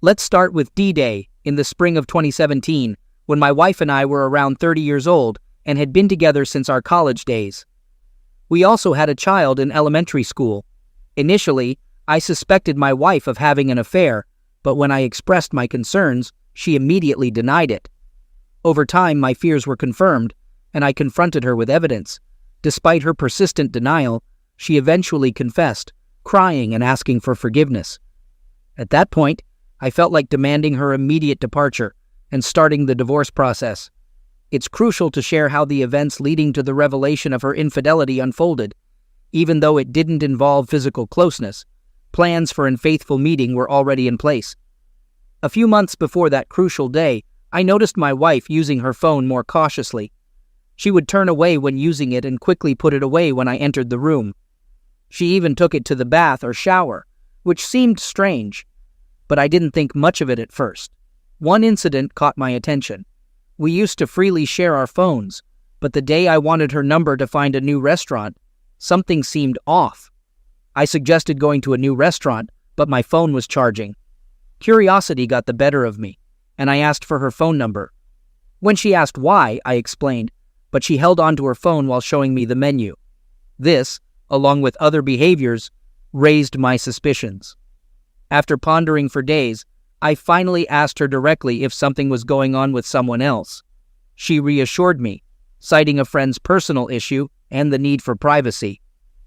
Let's start with D-Day in the spring of 2017, when my wife and I were around 30 years old and had been together since our college days. We also had a child in elementary school. Initially, I suspected my wife of having an affair, but when I expressed my concerns, she immediately denied it. Over time, my fears were confirmed, and I confronted her with evidence. Despite her persistent denial, she eventually confessed, crying and asking for forgiveness. At that point, I felt like demanding her immediate departure and starting the divorce process. It's crucial to share how the events leading to the revelation of her infidelity unfolded. Even though it didn't involve physical closeness, plans for an unfaithful meeting were already in place. A few months before that crucial day, I noticed my wife using her phone more cautiously. She would turn away when using it and quickly put it away when I entered the room. She even took it to the bath or shower, which seemed strange, but I didn't think much of it at first. One incident caught my attention. We used to freely share our phones, but the day I wanted her number to find a new restaurant, something seemed off. I suggested going to a new restaurant, but my phone was charging. Curiosity got the better of me, and I asked for her phone number. When she asked why, I explained, but she held onto her phone while showing me the menu. This, along with other behaviors, raised my suspicions. After pondering for days, I finally asked her directly if something was going on with someone else. She reassured me, citing a friend's personal issue and the need for privacy.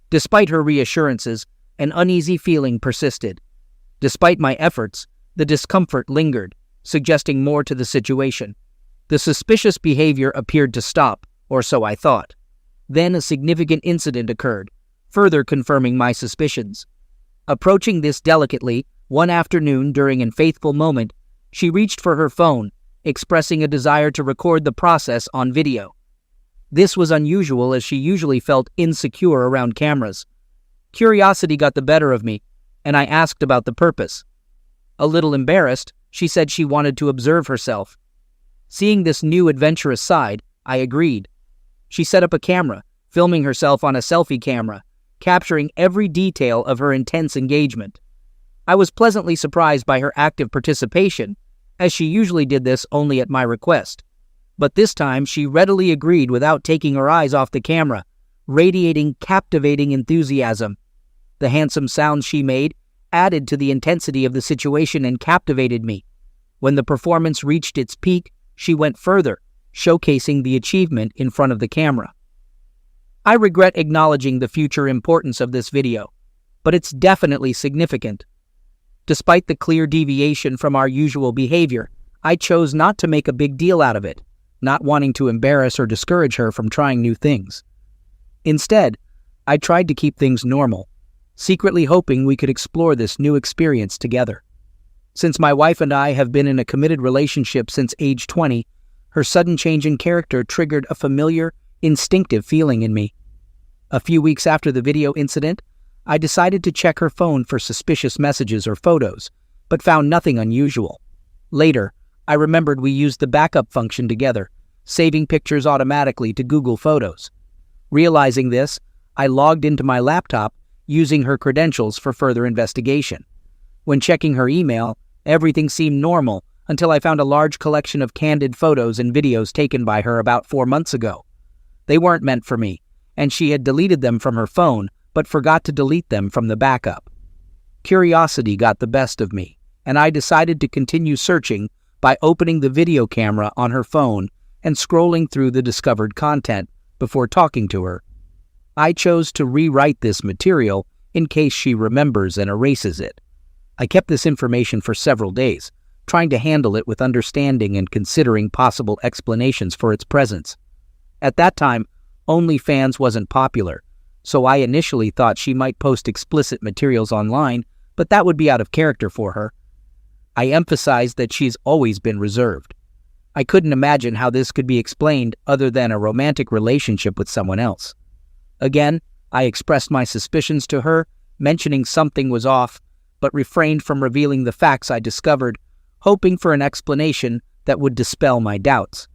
Despite her reassurances, an uneasy feeling persisted. Despite my efforts, the discomfort lingered, suggesting more to the situation. The suspicious behavior appeared to stop, or so I thought. Then a significant incident occurred, further confirming my suspicions. Approaching this delicately, one afternoon during an unfaithful moment, she reached for her phone, expressing a desire to record the process on video. This was unusual as she usually felt insecure around cameras. Curiosity got the better of me, and I asked about the purpose. A little embarrassed, she said she wanted to observe herself. Seeing this new adventurous side, I agreed. She set up a camera, filming herself on a selfie camera, capturing every detail of her intense engagement. I was pleasantly surprised by her active participation, as she usually did this only at my request. But this time she readily agreed without taking her eyes off the camera, radiating captivating enthusiasm. The handsome sounds she made added to the intensity of the situation and captivated me. When the performance reached its peak, she went further, showcasing the achievement in front of the camera. I regret acknowledging the future importance of this video, but it's definitely significant. Despite the clear deviation from our usual behavior, I chose not to make a big deal out of it, not wanting to embarrass or discourage her from trying new things. Instead, I tried to keep things normal, secretly hoping we could explore this new experience together. Since my wife and I have been in a committed relationship since age 20, her sudden change in character triggered a familiar, instinctive feeling in me. A few weeks after the video incident, I decided to check her phone for suspicious messages or photos, but found nothing unusual. Later, I remembered we used the backup function together, saving pictures automatically to Google Photos. Realizing this, I logged into my laptop using her credentials for further investigation. When checking her email, everything seemed normal until I found a large collection of candid photos and videos taken by her about 4 months ago. They weren't meant for me, and she had deleted them from her phone, but forgot to delete them from the backup. Curiosity got the best of me, and I decided to continue searching by opening the video camera on her phone and scrolling through the discovered content before talking to her. I chose to rewrite this material in case she remembers and erases it. I kept this information for several days, trying to handle it with understanding and considering possible explanations for its presence. At that time, OnlyFans wasn't popular, so I initially thought she might post explicit materials online, but that would be out of character for her. I emphasized that she's always been reserved. I couldn't imagine how this could be explained other than a romantic relationship with someone else. Again, I expressed my suspicions to her, mentioning something was off, but refrained from revealing the facts I discovered, hoping for an explanation that would dispel my doubts.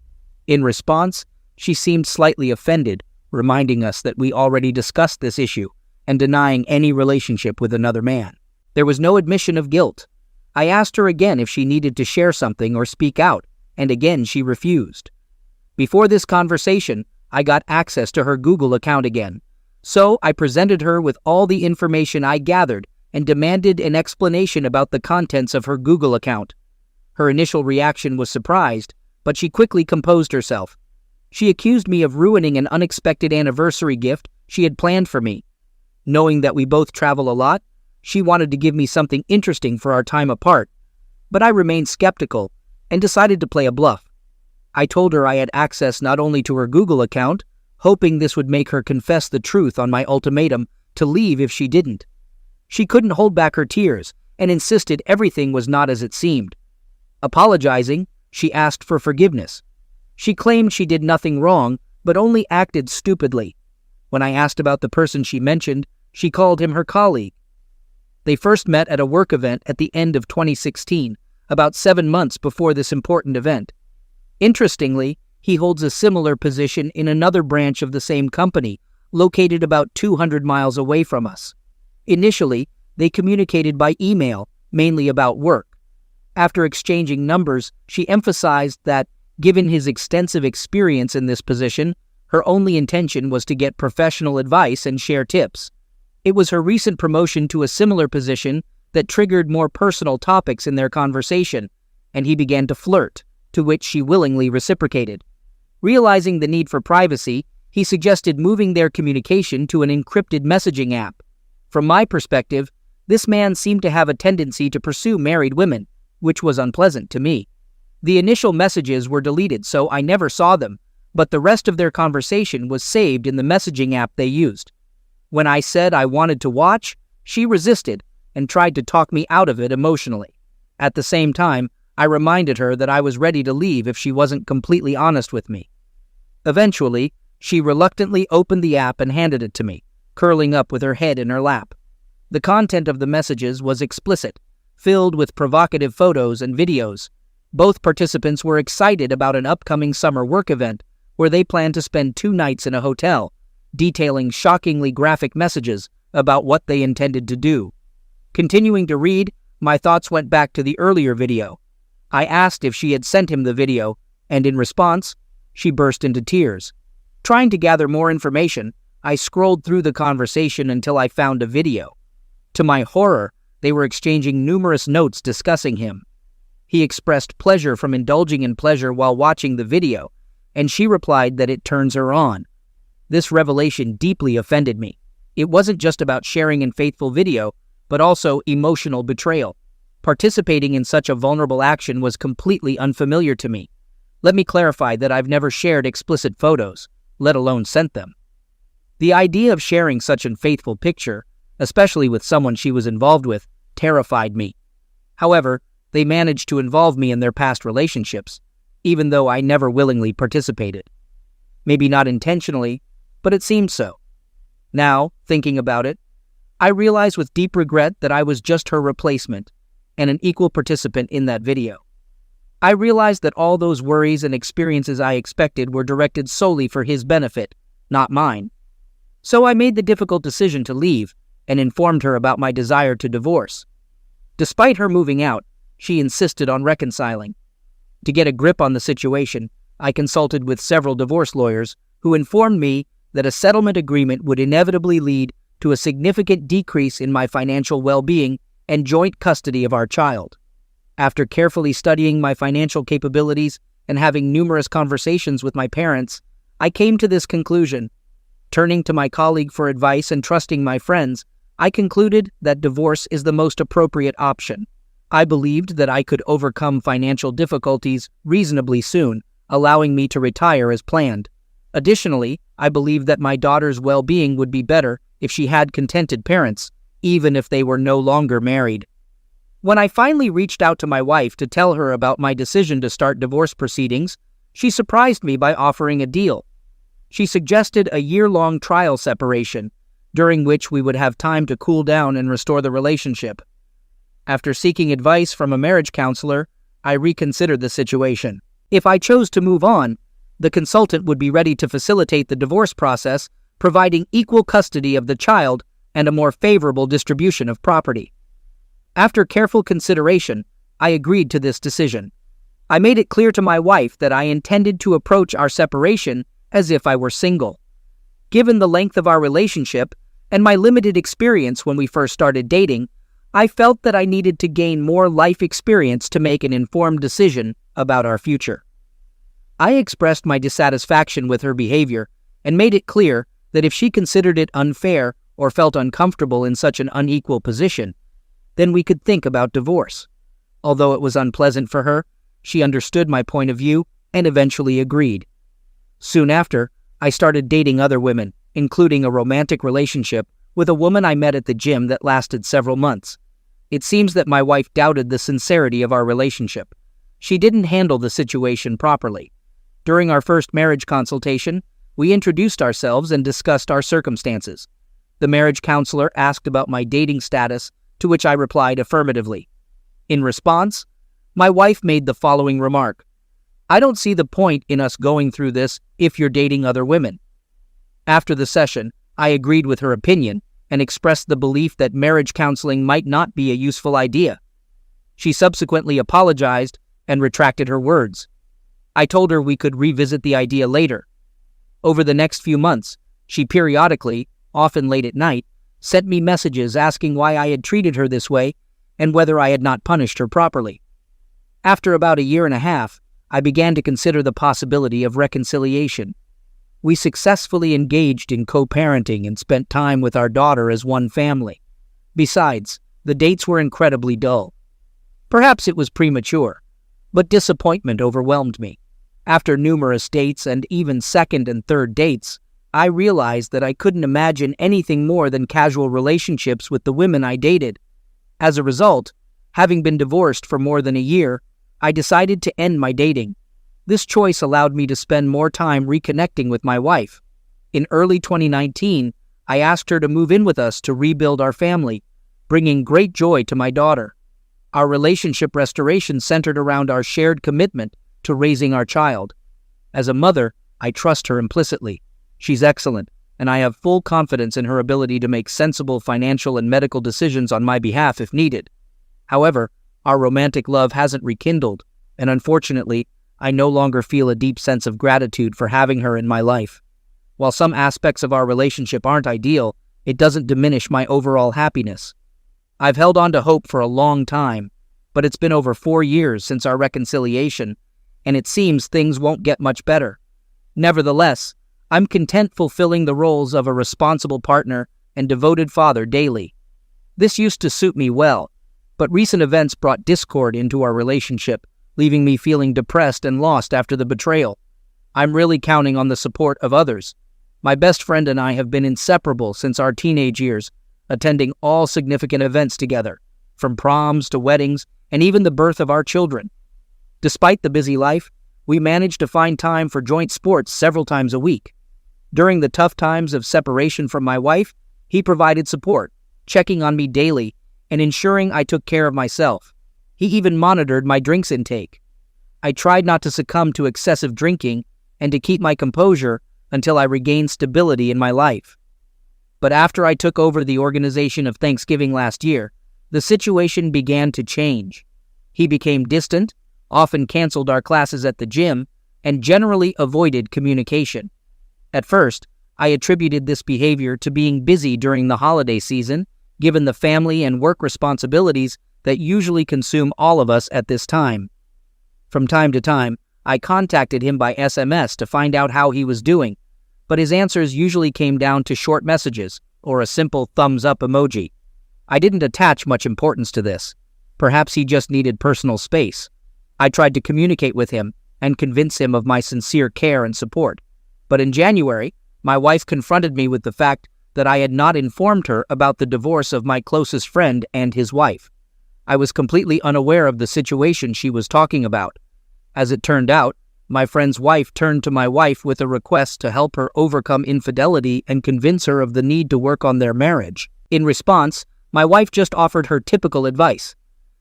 In response, she seemed slightly offended, reminding us that we already discussed this issue and denying any relationship with another man. There was no admission of guilt. I asked her again if she needed to share something or speak out, and again she refused. Before this conversation, I got access to her Google account again, so I presented her with all the information I gathered and demanded an explanation about the contents of her Google account. Her initial reaction was surprised, but she quickly composed herself. She accused me of ruining an unexpected anniversary gift she had planned for me. Knowing that we both travel a lot, she wanted to give me something interesting for our time apart, but I remained skeptical and decided to play a bluff. I told her I had access not only to her Google account, hoping this would make her confess the truth on my ultimatum to leave if she didn't. She couldn't hold back her tears and insisted everything was not as it seemed. Apologizing, she asked for forgiveness. She claimed she did nothing wrong, but only acted stupidly. When I asked about the person she mentioned, she called him her colleague. They first met at a work event at the end of 2016, about 7 months before this important event. Interestingly, he holds a similar position in another branch of the same company, located about 200 miles away from us. Initially, they communicated by email, mainly about work. After exchanging numbers, she emphasized that, given his extensive experience in this position, her only intention was to get professional advice and share tips. It was her recent promotion to a similar position that triggered more personal topics in their conversation, and he began to flirt, to which she willingly reciprocated. Realizing the need for privacy, he suggested moving their communication to an encrypted messaging app. From my perspective, this man seemed to have a tendency to pursue married women, which was unpleasant to me. The initial messages were deleted, so I never saw them, but the rest of their conversation was saved in the messaging app they used. When I said I wanted to watch, she resisted and tried to talk me out of it emotionally. At the same time, I reminded her that I was ready to leave if she wasn't completely honest with me. Eventually, she reluctantly opened the app and handed it to me, curling up with her head in her lap. The content of the messages was explicit, filled with provocative photos and videos. Both participants were excited about an upcoming summer work event where they planned to spend 2 nights in a hotel, detailing shockingly graphic messages about what they intended to do. Continuing to read, my thoughts went back to the earlier video. I asked if she had sent him the video, and in response, she burst into tears. Trying to gather more information, I scrolled through the conversation until I found a video. To my horror, they were exchanging numerous notes discussing him. He expressed pleasure from indulging in pleasure while watching the video, and she replied that it turns her on. This revelation deeply offended me. It wasn't just about sharing a faithful video, but also emotional betrayal. Participating in such a vulnerable action was completely unfamiliar to me. Let me clarify that I've never shared explicit photos, let alone sent them. The idea of sharing such an unfaithful picture, especially with someone she was involved with, terrified me. However, they managed to involve me in their past relationships, even though I never willingly participated. Maybe not intentionally, but it seemed so. Now, thinking about it, I realize with deep regret that I was just her replacement and an equal participant in that video. I realized that all those worries and experiences I expected were directed solely for his benefit, not mine. So I made the difficult decision to leave and informed her about my desire to divorce. Despite her moving out, she insisted on reconciling. To get a grip on the situation, I consulted with several divorce lawyers who informed me that a settlement agreement would inevitably lead to a significant decrease in my financial well-being and joint custody of our child. After carefully studying my financial capabilities and having numerous conversations with my parents, I came to this conclusion. Turning to my colleague for advice and trusting my friends, I concluded that divorce is the most appropriate option. I believed that I could overcome financial difficulties reasonably soon, allowing me to retire as planned. Additionally, I believed that my daughter's well-being would be better if she had contented parents, even if they were no longer married. When I finally reached out to my wife to tell her about my decision to start divorce proceedings, she surprised me by offering a deal. She suggested a year-long trial separation, during which we would have time to cool down and restore the relationship. After seeking advice from a marriage counselor, I reconsidered the situation. If I chose to move on, the consultant would be ready to facilitate the divorce process, providing equal custody of the child and a more favorable distribution of property. After careful consideration, I agreed to this decision. I made it clear to my wife that I intended to approach our separation as if I were single. Given the length of our relationship and my limited experience when we first started dating, I felt that I needed to gain more life experience to make an informed decision about our future. I expressed my dissatisfaction with her behavior and made it clear that if she considered it unfair or felt uncomfortable in such an unequal position, then we could think about divorce. Although it was unpleasant for her, she understood my point of view and eventually agreed. Soon after, I started dating other women, including a romantic relationship with a woman I met at the gym that lasted several months. It seems that my wife doubted the sincerity of our relationship. She didn't handle the situation properly. During our first marriage consultation, we introduced ourselves and discussed our circumstances. The marriage counselor asked about my dating status, to which I replied affirmatively. In response, my wife made the following remark: "I don't see the point in us going through this if you're dating other women." After the session, I agreed with her opinion and expressed the belief that marriage counseling might not be a useful idea. She subsequently apologized and retracted her words. I told her we could revisit the idea later. Over the next few months, she periodically, often late at night, sent me messages asking why I had treated her this way and whether I had not punished her properly. After about a year and a half, I began to consider the possibility of reconciliation. We successfully engaged in co-parenting and spent time with our daughter as one family. Besides, the dates were incredibly dull. Perhaps it was premature, but disappointment overwhelmed me. After numerous dates and even second and third dates, I realized that I couldn't imagine anything more than casual relationships with the women I dated. As a result, having been divorced for more than a year, I decided to end my dating. This choice allowed me to spend more time reconnecting with my wife. In early 2019, I asked her to move in with us to rebuild our family, bringing great joy to my daughter. Our relationship restoration centered around our shared commitment to raising our child. As a mother, I trust her implicitly. She's excellent, and I have full confidence in her ability to make sensible financial and medical decisions on my behalf if needed. However, our romantic love hasn't rekindled, and unfortunately, I no longer feel a deep sense of gratitude for having her in my life. While some aspects of our relationship aren't ideal, it doesn't diminish my overall happiness. I've held on to hope for a long time, but it's been over 4 years since our reconciliation, and it seems things won't get much better. Nevertheless, I'm content fulfilling the roles of a responsible partner and devoted father daily. This used to suit me well, but recent events brought discord into our relationship, leaving me feeling depressed and lost after the betrayal. I'm really counting on the support of others. My best friend and I have been inseparable since our teenage years, attending all significant events together, from proms to weddings and even the birth of our children. Despite the busy life, we managed to find time for joint sports several times a week. During the tough times of separation from my wife, he provided support, checking on me daily and ensuring I took care of myself. He even monitored my drinks intake. I tried not to succumb to excessive drinking and to keep my composure until I regained stability in my life. But after I took over the organization of Thanksgiving last year, the situation began to change. He became distant, often canceled our classes at the gym, and generally avoided communication. At first, I attributed this behavior to being busy during the holiday season, given the family and work responsibilities that usually consume all of us at this time. From time to time, I contacted him by SMS to find out how he was doing, but his answers usually came down to short messages or a simple thumbs-up emoji. I didn't attach much importance to this. Perhaps he just needed personal space. I tried to communicate with him and convince him of my sincere care and support. But in January, my wife confronted me with the fact that I had not informed her about the divorce of my closest friend and his wife. I was completely unaware of the situation she was talking about. As it turned out, my friend's wife turned to my wife with a request to help her overcome infidelity and convince her of the need to work on their marriage. In response, my wife just offered her typical advice.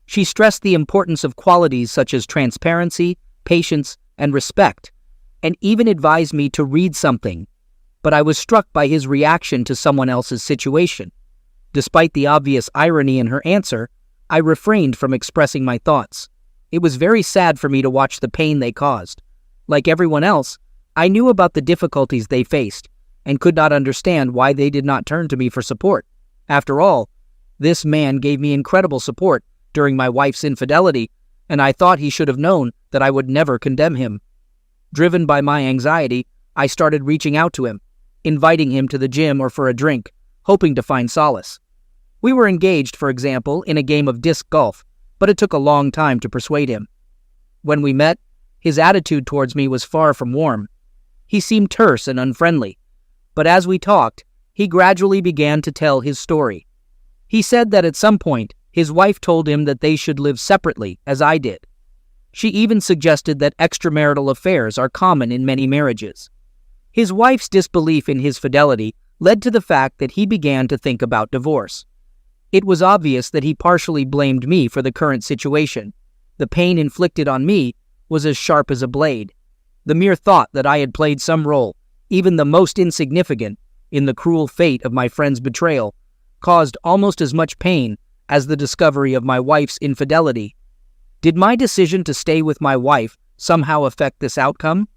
She stressed the importance of qualities such as transparency, patience, and respect, and even advised me to read something. But I was struck by his reaction to someone else's situation. Despite the obvious irony in her answer, I refrained from expressing my thoughts. It was very sad for me to watch the pain they caused. Like everyone else, I knew about the difficulties they faced and could not understand why they did not turn to me for support. After all, this man gave me incredible support during my wife's infidelity, and I thought he should have known that I would never condemn him. Driven by my anxiety, I started reaching out to him, inviting him to the gym or for a drink, hoping to find solace. We were engaged, for example, in a game of disc golf, but it took a long time to persuade him. When we met, his attitude towards me was far from warm. He seemed terse and unfriendly, but as we talked, he gradually began to tell his story. He said that at some point, his wife told him that they should live separately, as I did. She even suggested that extramarital affairs are common in many marriages. His wife's disbelief in his fidelity led to the fact that he began to think about divorce. It was obvious that he partially blamed me for the current situation. The pain inflicted on me was as sharp as a blade. The mere thought that I had played some role, even the most insignificant, in the cruel fate of my friend's betrayal, caused almost as much pain as the discovery of my wife's infidelity. Did my decision to stay with my wife somehow affect this outcome?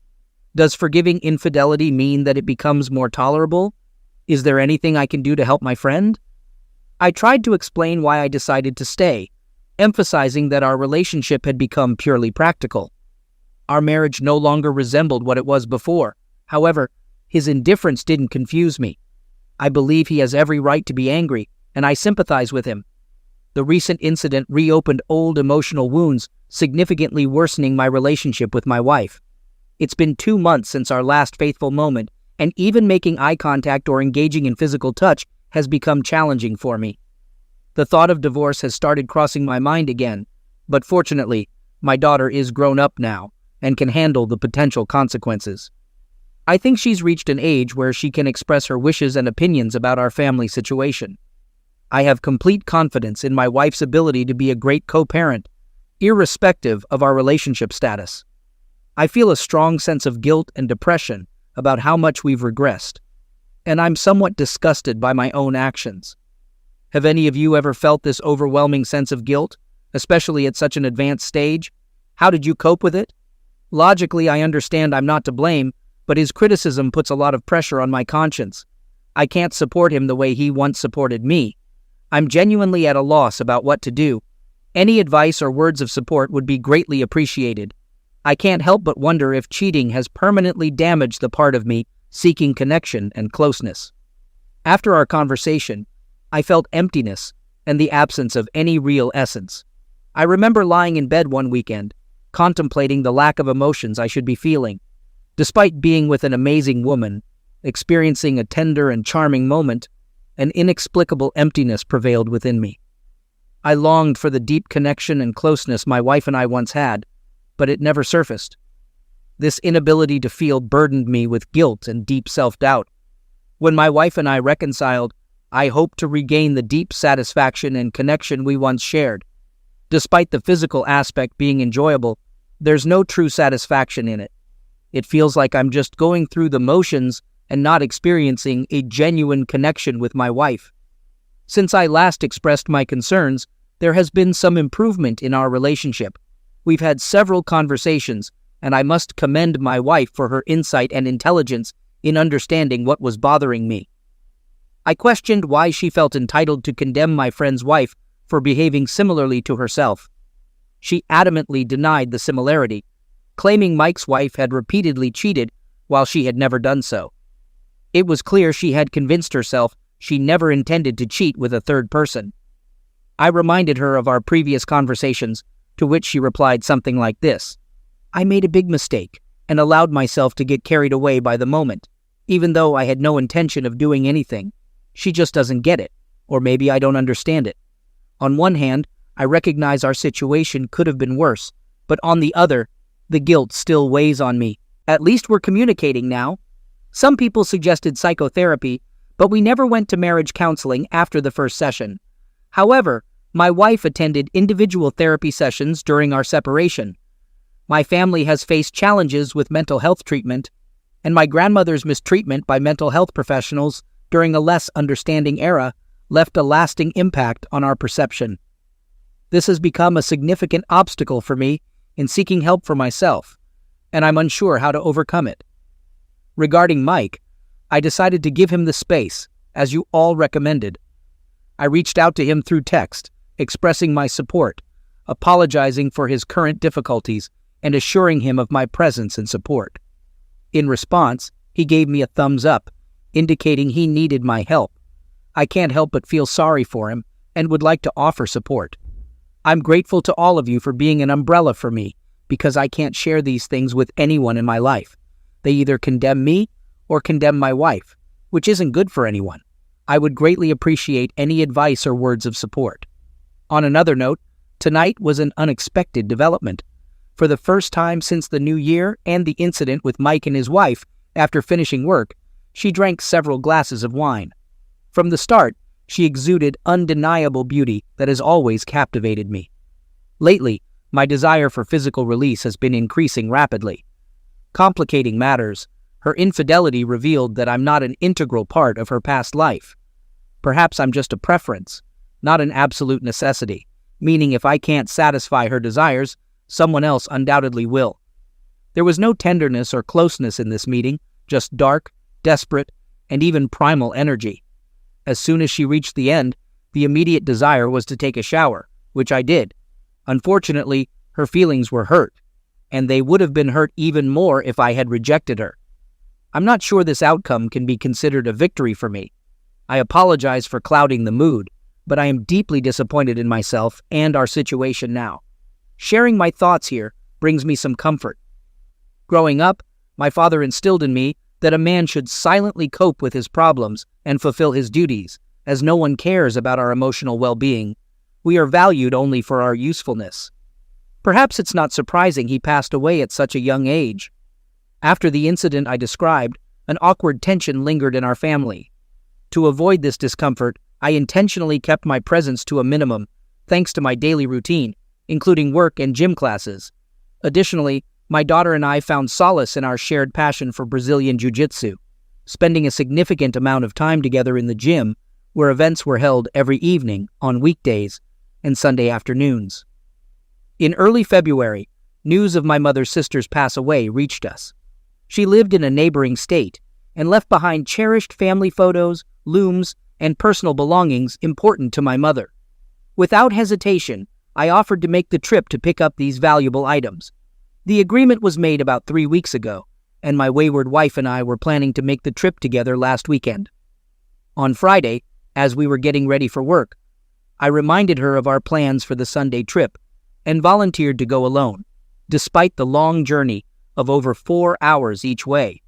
Does forgiving infidelity mean that it becomes more tolerable? Is there anything I can do to help my friend? I tried to explain why I decided to stay, emphasizing that our relationship had become purely practical. Our marriage no longer resembled what it was before. However, his indifference didn't confuse me. I believe he has every right to be angry, and I sympathize with him. The recent incident reopened old emotional wounds, significantly worsening my relationship with my wife. It's been 2 months since our last faithful moment, and even making eye contact or engaging in physical touch has become challenging for me. The thought of divorce has started crossing my mind again, but fortunately, my daughter is grown up now and can handle the potential consequences. I think she's reached an age where she can express her wishes and opinions about our family situation. I have complete confidence in my wife's ability to be a great co-parent, irrespective of our relationship status. I feel a strong sense of guilt and depression about how much we've regressed, and I'm somewhat disgusted by my own actions. Have any of you ever felt this overwhelming sense of guilt, especially at such an advanced stage? How did you cope with it? Logically, I understand I'm not to blame, but his criticism puts a lot of pressure on my conscience. I can't support him the way he once supported me. I'm genuinely at a loss about what to do. Any advice or words of support would be greatly appreciated. I can't help but wonder if cheating has permanently damaged the part of me seeking connection and closeness. After our conversation, I felt emptiness and the absence of any real essence. I remember lying in bed one weekend, contemplating the lack of emotions I should be feeling. Despite being with an amazing woman, experiencing a tender and charming moment, an inexplicable emptiness prevailed within me. I longed for the deep connection and closeness my wife and I once had, but it never surfaced. This inability to feel burdened me with guilt and deep self-doubt. When my wife and I reconciled, I hoped to regain the deep satisfaction and connection we once shared. Despite the physical aspect being enjoyable, there's no true satisfaction in it. It feels like I'm just going through the motions and not experiencing a genuine connection with my wife. Since I last expressed my concerns, there has been some improvement in our relationship. We've had several conversations, and I must commend my wife for her insight and intelligence in understanding what was bothering me. I questioned why she felt entitled to condemn my friend's wife for behaving similarly to herself. She adamantly denied the similarity, claiming Mike's wife had repeatedly cheated while she had never done so. It was clear she had convinced herself she never intended to cheat with a third person. I reminded her of our previous conversations, to which she replied something like this: "I made a big mistake and allowed myself to get carried away by the moment, even though I had no intention of doing anything. She just doesn't get it, or maybe I don't understand it. On one hand, I recognize our situation could have been worse, but on the other, the guilt still weighs on me. At least we're communicating now. Some people suggested psychotherapy, but we never went to marriage counseling after the first session. However, my wife attended individual therapy sessions during our separation. My family has faced challenges with mental health treatment, and my grandmother's mistreatment by mental health professionals during a less understanding era left a lasting impact on our perception. This has become a significant obstacle for me in seeking help for myself, and I'm unsure how to overcome it. Regarding Mike, I decided to give him the space, as you all recommended. I reached out to him through text, expressing my support, apologizing for his current difficulties, and assuring him of my presence and support. In response, he gave me a thumbs up, indicating he needed my help. I can't help but feel sorry for him and would like to offer support. I'm grateful to all of you for being an umbrella for me, because I can't share these things with anyone in my life. They either condemn me or condemn my wife, which isn't good for anyone. I would greatly appreciate any advice or words of support. On another note, tonight was an unexpected development. For the first time since the new year and the incident with Mike and his wife, after finishing work, she drank several glasses of wine. From the start, she exuded undeniable beauty that has always captivated me. Lately, my desire for physical release has been increasing rapidly. Complicating matters, her infidelity revealed that I'm not an integral part of her past life. Perhaps I'm just a preference, not an absolute necessity, meaning if I can't satisfy her desires, someone else undoubtedly will. There was no tenderness or closeness in this meeting, just dark, desperate, and even primal energy. As soon as she reached the end, the immediate desire was to take a shower, which I did. Unfortunately, her feelings were hurt, and they would have been hurt even more if I had rejected her. I'm not sure this outcome can be considered a victory for me. I apologize for clouding the mood, but I am deeply disappointed in myself and our situation now. Sharing my thoughts here brings me some comfort. Growing up, my father instilled in me that a man should silently cope with his problems and fulfill his duties, as no one cares about our emotional well-being. We are valued only for our usefulness. Perhaps it's not surprising he passed away at such a young age. After the incident I described, an awkward tension lingered in our family. To avoid this discomfort, I intentionally kept my presence to a minimum, thanks to my daily routine, including work and gym classes. Additionally, my daughter and I found solace in our shared passion for Brazilian Jiu-Jitsu, spending a significant amount of time together in the gym, where events were held every evening, on weekdays, and Sunday afternoons. In early February, news of my mother's sister's pass away reached us. She lived in a neighboring state and left behind cherished family photos, looms, and personal belongings important to my mother. Without hesitation, I offered to make the trip to pick up these valuable items. The agreement was made about 3 weeks ago, and my wayward wife and I were planning to make the trip together last weekend. On Friday, as we were getting ready for work, I reminded her of our plans for the Sunday trip and volunteered to go alone, despite the long journey of over 4 hours each way.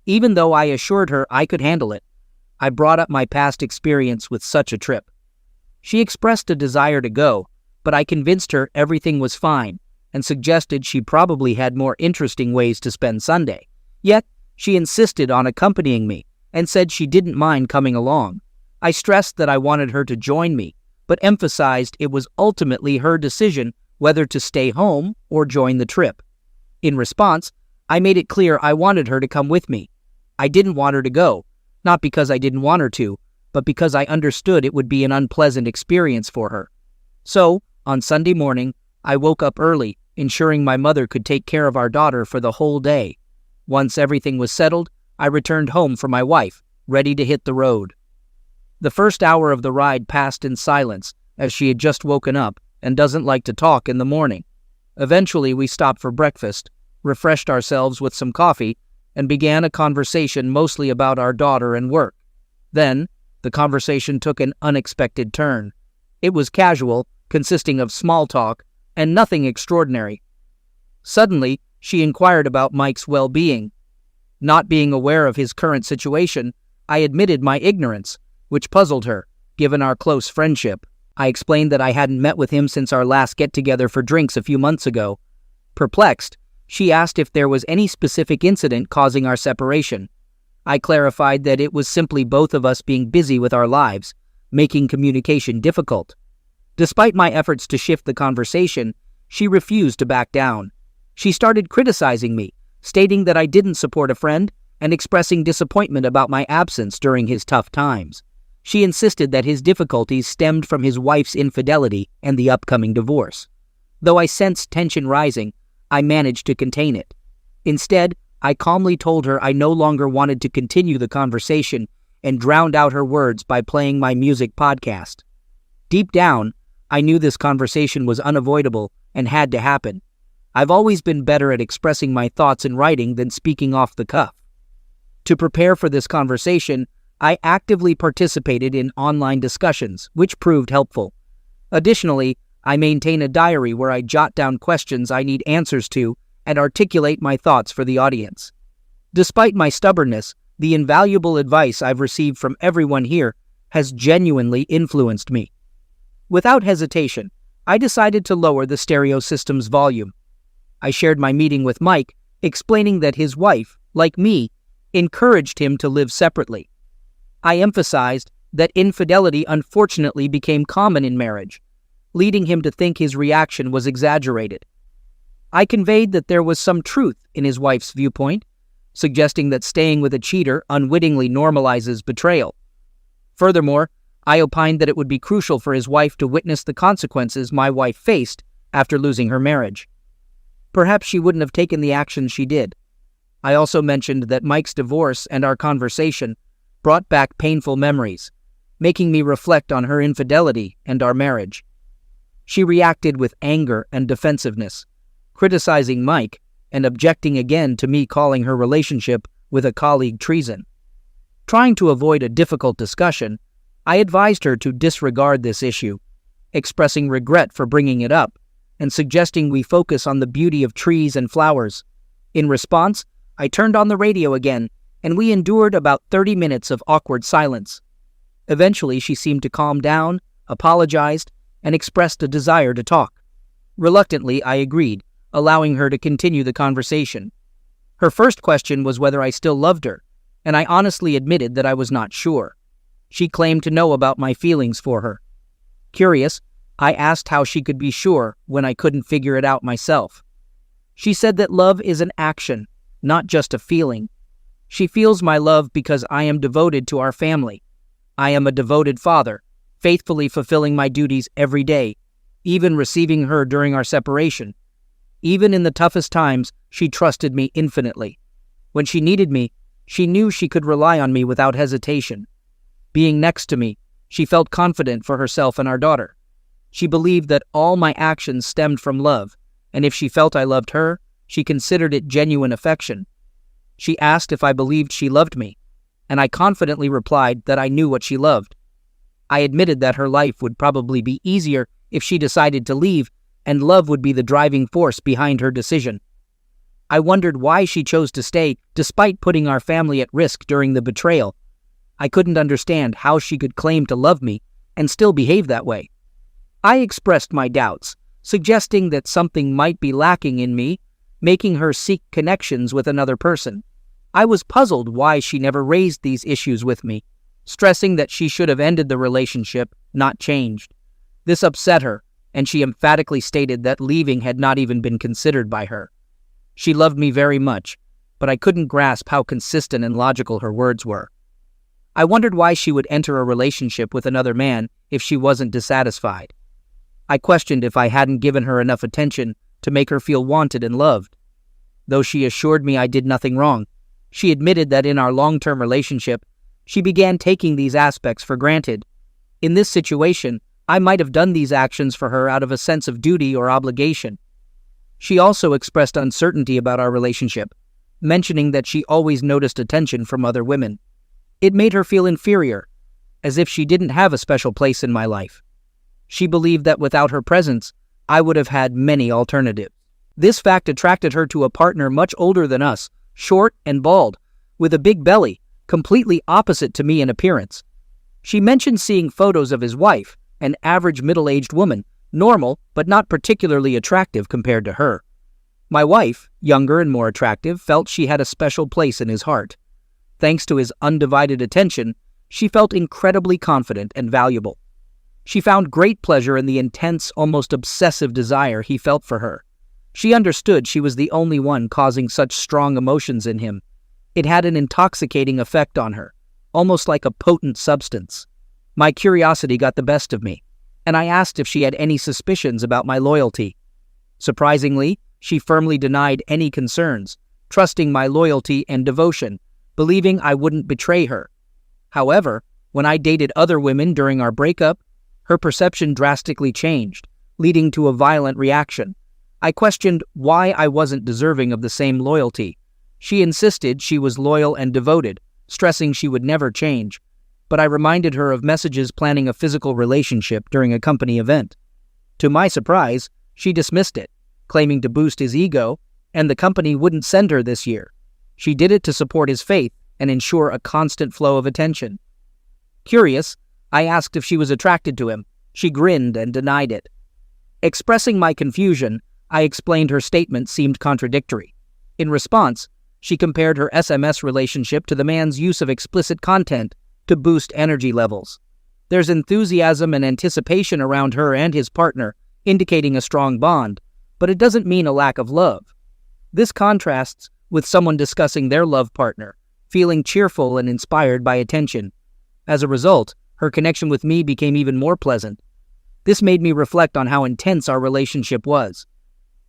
Even though I assured her I could handle it, I brought up my past experience with such a trip. She expressed a desire to go, but I convinced her everything was fine and suggested she probably had more interesting ways to spend Sunday. Yet, she insisted on accompanying me and said she didn't mind coming along. I stressed that I wanted her to join me, but emphasized it was ultimately her decision whether to stay home or join the trip. In response, I made it clear I wanted her to come with me. I didn't want her to go, not because I didn't want her to, but because I understood it would be an unpleasant experience for her. So, on Sunday morning, I woke up early, ensuring my mother could take care of our daughter for the whole day. Once everything was settled, I returned home for my wife, ready to hit the road. The first hour of the ride passed in silence, as she had just woken up and doesn't like to talk in the morning. Eventually, we stopped for breakfast, refreshed ourselves with some coffee, and began a conversation mostly about our daughter and work. Then, the conversation took an unexpected turn. It was casual, consisting of small talk, and nothing extraordinary. Suddenly, she inquired about Mike's well-being. Not being aware of his current situation, I admitted my ignorance, which puzzled her, given our close friendship. I explained that I hadn't met with him since our last get-together for drinks a few months ago. Perplexed, she asked if there was any specific incident causing our separation. I clarified that it was simply both of us being busy with our lives, making communication difficult. Despite my efforts to shift the conversation, she refused to back down. She started criticizing me, stating that I didn't support a friend and expressing disappointment about my absence during his tough times. She insisted that his difficulties stemmed from his wife's infidelity and the upcoming divorce. Though I sensed tension rising, I managed to contain it. Instead, I calmly told her I no longer wanted to continue the conversation and drowned out her words by playing my music podcast. Deep down, I knew this conversation was unavoidable and had to happen. I've always been better at expressing my thoughts in writing than speaking off the cuff. To prepare for this conversation, I actively participated in online discussions, which proved helpful. Additionally, I maintain a diary where I jot down questions I need answers to and articulate my thoughts for the audience. Despite my stubbornness, the invaluable advice I've received from everyone here has genuinely influenced me. Without hesitation, I decided to lower the stereo system's volume. I shared my meeting with Mike, explaining that his wife, like me, encouraged him to live separately. I emphasized that infidelity unfortunately became common in marriage, leading him to think his reaction was exaggerated. I conveyed that there was some truth in his wife's viewpoint, suggesting that staying with a cheater unwittingly normalizes betrayal. Furthermore, I opined that it would be crucial for his wife to witness the consequences my wife faced after losing her marriage. Perhaps she wouldn't have taken the action she did. I also mentioned that Mike's divorce and our conversation brought back painful memories, making me reflect on her infidelity and our marriage. She reacted with anger and defensiveness, criticizing Mike and objecting again to me calling her relationship with a colleague treason. Trying to avoid a difficult discussion, I advised her to disregard this issue, expressing regret for bringing it up and suggesting we focus on the beauty of trees and flowers. In response, I turned on the radio again, and we endured about 30 minutes of awkward silence. Eventually, she seemed to calm down, apologized, and expressed a desire to talk. Reluctantly, I agreed, allowing her to continue the conversation. Her first question was whether I still loved her, and I honestly admitted that I was not sure. She claimed to know about my feelings for her. Curious, I asked how she could be sure when I couldn't figure it out myself. She said that love is an action, not just a feeling. She feels my love because I am devoted to our family. I am a devoted father, faithfully fulfilling my duties every day, even receiving her during our separation. Even in the toughest times, she trusted me infinitely. When she needed me, she knew she could rely on me without hesitation. Being next to me, she felt confident for herself and our daughter. She believed that all my actions stemmed from love, and if she felt I loved her, she considered it genuine affection. She asked if I believed she loved me, and I confidently replied that I knew what she loved. I admitted that her life would probably be easier if she decided to leave, and love would be the driving force behind her decision. I wondered why she chose to stay despite putting our family at risk during the betrayal. I couldn't understand how she could claim to love me and still behave that way. I expressed my doubts, suggesting that something might be lacking in me, making her seek connections with another person. I was puzzled why she never raised these issues with me, stressing that she should have ended the relationship, not changed. This upset her, and she emphatically stated that leaving had not even been considered by her. She loved me very much, but I couldn't grasp how consistent and logical her words were. I wondered why she would enter a relationship with another man if she wasn't dissatisfied. I questioned if I hadn't given her enough attention to make her feel wanted and loved. Though she assured me I did nothing wrong, she admitted that in our long-term relationship, she began taking these aspects for granted. In this situation, I might have done these actions for her out of a sense of duty or obligation. She also expressed uncertainty about our relationship, mentioning that she always noticed attention from other women. It made her feel inferior, as if she didn't have a special place in my life. She believed that without her presence, I would have had many alternatives. This fact attracted her to a partner much older than us, short and bald, with a big belly, completely opposite to me in appearance. She mentioned seeing photos of his wife, an average middle-aged woman, normal but not particularly attractive compared to her. My wife, younger and more attractive, felt she had a special place in his heart. Thanks to his undivided attention, she felt incredibly confident and valuable. She found great pleasure in the intense, almost obsessive desire he felt for her. She understood she was the only one causing such strong emotions in him. It had an intoxicating effect on her, almost like a potent substance. My curiosity got the best of me, and I asked if she had any suspicions about my loyalty. Surprisingly, she firmly denied any concerns, trusting my loyalty and devotion, believing I wouldn't betray her. However, when I dated other women during our breakup, her perception drastically changed, leading to a violent reaction. I questioned why I wasn't deserving of the same loyalty. She insisted she was loyal and devoted, stressing she would never change, but I reminded her of messages planning a physical relationship during a company event. To my surprise, she dismissed it, claiming to boost his ego, and the company wouldn't send her this year. She did it to support his faith and ensure a constant flow of attention. Curious, I asked if she was attracted to him. She grinned and denied it. Expressing my confusion, I explained her statement seemed contradictory. In response, she compared her SMS relationship to the man's use of explicit content to boost energy levels. There's enthusiasm and anticipation around her and his partner, indicating a strong bond, but it doesn't mean a lack of love. This contrasts with someone discussing their love partner, feeling cheerful and inspired by attention. As a result, her connection with me became even more pleasant. This made me reflect on how intense our relationship was.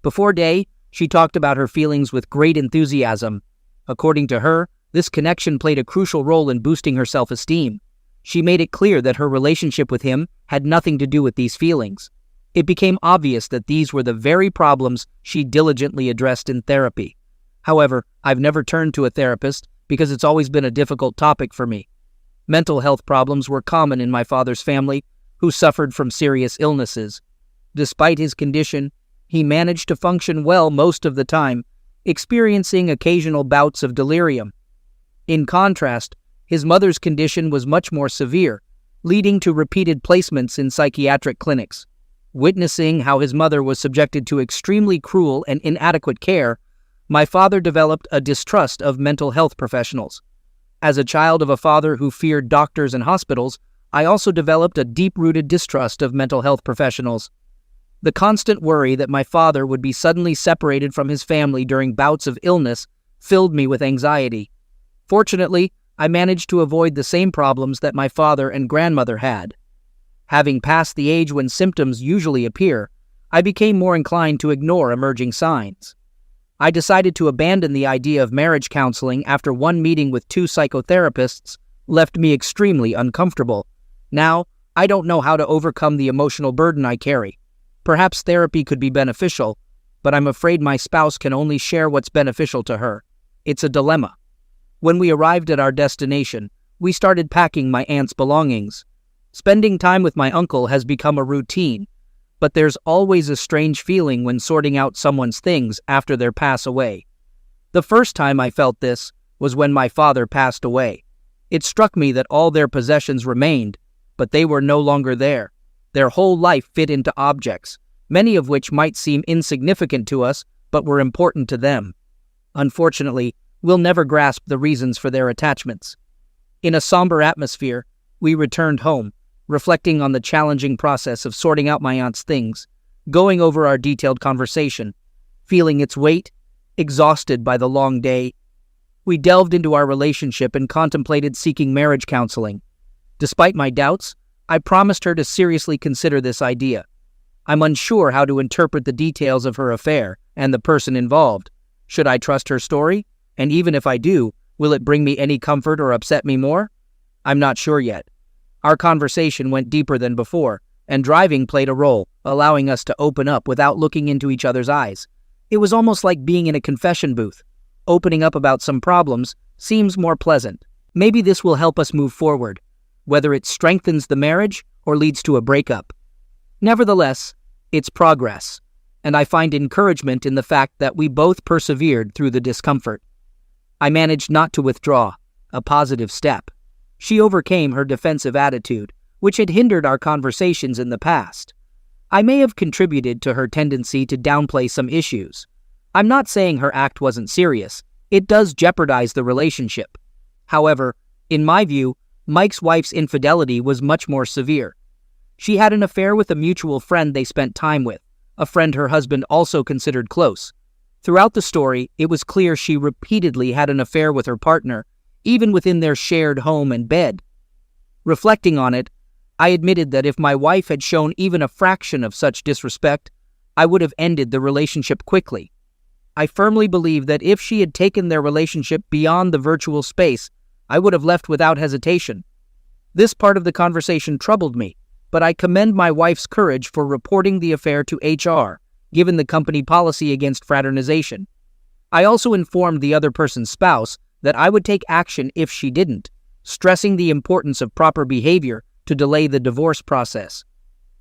Before day, she talked about her feelings with great enthusiasm. According to her, this connection played a crucial role in boosting her self-esteem. She made it clear that her relationship with him had nothing to do with these feelings. It became obvious that these were the very problems she diligently addressed in therapy. However, I've never turned to a therapist because it's always been a difficult topic for me. Mental health problems were common in my father's family, who suffered from serious illnesses. Despite his condition, he managed to function well most of the time, experiencing occasional bouts of delirium. In contrast, his mother's condition was much more severe, leading to repeated placements in psychiatric clinics. Witnessing how his mother was subjected to extremely cruel and inadequate care, my father developed a distrust of mental health professionals. As a child of a father who feared doctors and hospitals, I also developed a deep-rooted distrust of mental health professionals. The constant worry that my father would be suddenly separated from his family during bouts of illness filled me with anxiety. Fortunately, I managed to avoid the same problems that my father and grandmother had. Having passed the age when symptoms usually appear, I became more inclined to ignore emerging signs. I decided to abandon the idea of marriage counseling after one meeting with 2 psychotherapists left me extremely uncomfortable. Now, I don't know how to overcome the emotional burden I carry. Perhaps therapy could be beneficial, but I'm afraid my spouse can only share what's beneficial to her. It's a dilemma. When we arrived at our destination, we started packing my aunt's belongings. Spending time with my uncle has become a routine, but there's always a strange feeling when sorting out someone's things after they pass away. The first time I felt this was when my father passed away. It struck me that all their possessions remained, but they were no longer there. Their whole life fit into objects, many of which might seem insignificant to us, but were important to them. Unfortunately, we'll never grasp the reasons for their attachments. In a somber atmosphere, we returned home, reflecting on the challenging process of sorting out my aunt's things, going over our detailed conversation, feeling its weight, exhausted by the long day. We delved into our relationship and contemplated seeking marriage counseling. Despite my doubts, I promised her to seriously consider this idea. I'm unsure how to interpret the details of her affair and the person involved. Should I trust her story? And even if I do, will it bring me any comfort or upset me more? I'm not sure yet. Our conversation went deeper than before, and driving played a role, allowing us to open up without looking into each other's eyes. It was almost like being in a confession booth. Opening up about some problems seems more pleasant. Maybe this will help us move forward, whether it strengthens the marriage or leads to a breakup. Nevertheless, it's progress, and I find encouragement in the fact that we both persevered through the discomfort. I managed not to withdraw, a positive step. She overcame her defensive attitude, which had hindered our conversations in the past. I may have contributed to her tendency to downplay some issues. I'm not saying her act wasn't serious. It does jeopardize the relationship. However, in my view, Mike's wife's infidelity was much more severe. She had an affair with a mutual friend they spent time with, a friend her husband also considered close. Throughout the story, it was clear she repeatedly had an affair with her partner, even within their shared home and bed. Reflecting on it, I admitted that if my wife had shown even a fraction of such disrespect, I would have ended the relationship quickly. I firmly believe that if she had taken their relationship beyond the virtual space, I would have left without hesitation. This part of the conversation troubled me, but I commend my wife's courage for reporting the affair to HR, given the company policy against fraternization. I also informed the other person's spouse that I would take action if she didn't, stressing the importance of proper behavior to delay the divorce process.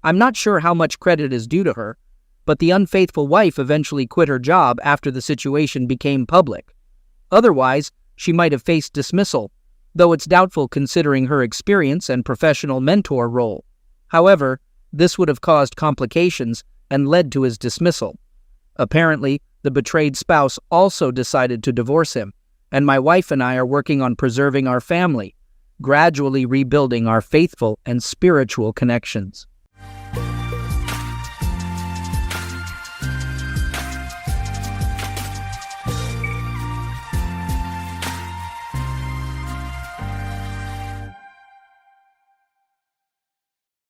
I'm not sure how much credit is due to her, but the unfaithful wife eventually quit her job after the situation became public. Otherwise, she might have faced dismissal, though it's doubtful considering her experience and professional mentor role. However, this would have caused complications and led to his dismissal. Apparently, the betrayed spouse also decided to divorce him, and my wife and I are working on preserving our family, gradually rebuilding our faithful and spiritual connections.